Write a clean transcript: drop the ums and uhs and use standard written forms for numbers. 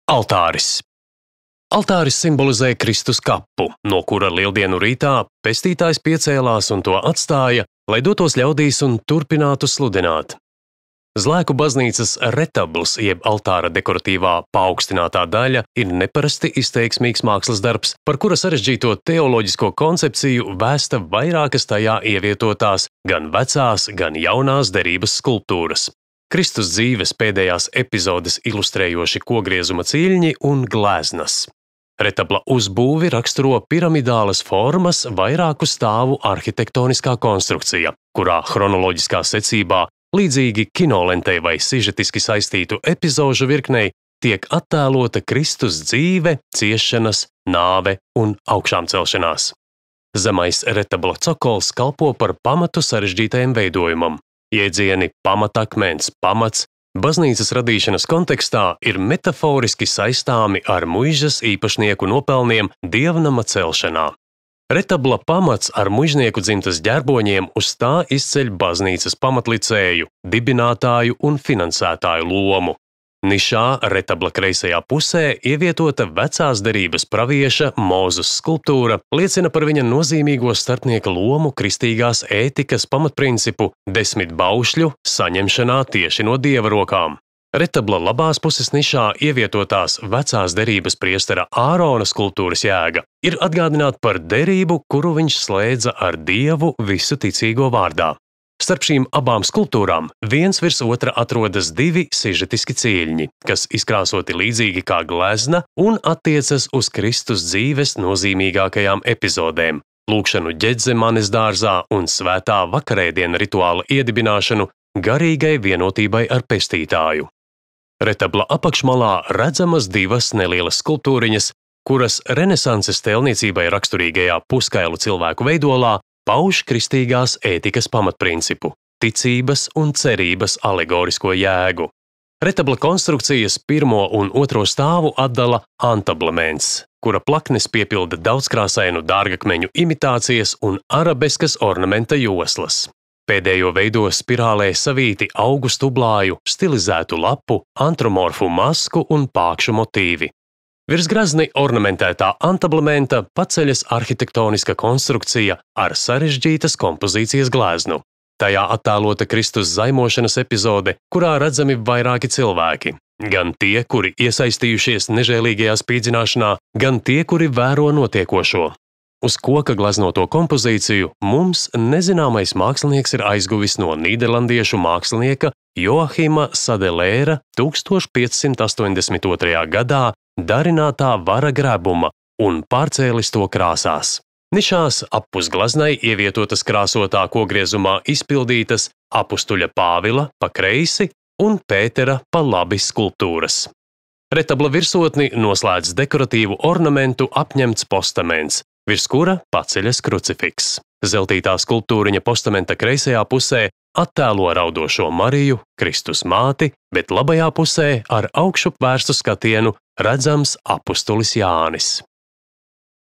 Altāris. Altāris simbolizē Kristus kapu, no kura lieldienu rītā pestītājs piecēlās un to atstāja, lai dotos ļaudīs un turpinātu sludināt. Zlēku baznīcas retabls, jeb altāra dekoratīvā paaugstinātā daļa, ir neparasti izteiksmīgs mākslas darbs, par kura sarežģīto teoloģisko koncepciju vēsta vairākas tajā ievietotās gan vecās, gan jaunās derības skulptūras. Kristus dzīves pēdējās epizodes ilustrējoši kogriezuma ciļņi un gleznas. Retabla uzbūvi raksturo piramidālas formas vairāku stāvu arhitektoniskā konstrukcija, kurā chronoloģiskā secībā, līdzīgi kinolentei vai sižetiski saistītu epizožu virknei, tiek attēlota Kristus dzīve, ciešanas, nāve un augšāmcelšanās. Zemais retabla cokols kalpo par pamatu sarežģītajam veidojumam. Jēdzieni pamatakmens, pamats, baznīcas radīšanas kontekstā ir metaforiski saistāmi ar muižas īpašnieku nopelniem dievnama celšanā. Retabla pamats ar muižnieku dzimtas ģerboņiem uz tā izceļ baznīcas pamatlicēju, dibinātāju un finansētāju lomu. Nišā retabla kreisajā pusē ievietota vecās derības pravieša Mūzes skulptūra liecina par viņa nozīmīgo starpnieka lomu kristīgās ētikas pamatprincipu 10 baušļu saņemšanā tieši no dieva rokām. Retabla labās puses nišā ievietotās vecās derības priestera Ārona skulptūras jēga ir atgādināt par derību, kuru viņš slēdza ar Dievu visu ticīgo vārdā. Starp šīm abām skulptūrām viens virs otra atrodas 2 sižetiski ciļņi, kas izkrāsoti līdzīgi kā glezna un attiecas uz Kristus dzīves nozīmīgākajām epizodēm – lūgšanu Ģedzemanes dārzā un svētā vakarēdiena rituāla iedibināšanu garīgai vienotībai ar pestītāju. Retabla apakšmalā redzamas 2 nelielas skulptūriņas, kuras renesanses tēlniecībai raksturīgajā puskailu cilvēku veidolā pauž kristīgās ētikas pamatprincipu, ticības un cerības alegorisko jēgu. Retabla konstrukcijas 1. un 2. stāvu atdala antablements, kura plaknes piepilda daudzkrāsainu dārgakmeņu imitācijas un arabeskas ornamenta joslas. Pēdējo veido spirālē savīti augu stublāju, stilizētu lapu, antromorfu masku un pākšu motīvi. Virs grazni ornamentētā antablementa paceļas arhitektoniska konstrukcija ar sarežģītas kompozīcijas gleznu. Tajā attēlota Kristus zaimošanas epizode, kurā redzami vairāki cilvēki. Gan tie, kuri iesaistījušies nežēlīgajā spīdzināšanā, gan tie, kuri vēro notiekošo. Uz koka gleznoto kompozīciju mums nezināmais mākslinieks ir aizguvis no nīderlandiešu mākslinieka Joahima Sadelēra 1582. gadā darinātā vara grebuma un pārcēlis to krāsās. Nišās appus gleznai ievietotas krāsotā kogriezumā izpildītas apustuļa Pāvila pa kreisi un Pētera pa labi skulptūras. Retabla virsotni noslēdz dekoratīvu ornamentu apņemts postaments, virs kura paceļas krucifiks. Zeltītā skulptūriņa postamenta kreisajā pusē attēlo raudošo Mariju, Kristus māti, bet labajā pusē ar augšup vērstu skatienu redzams apustulis Jānis.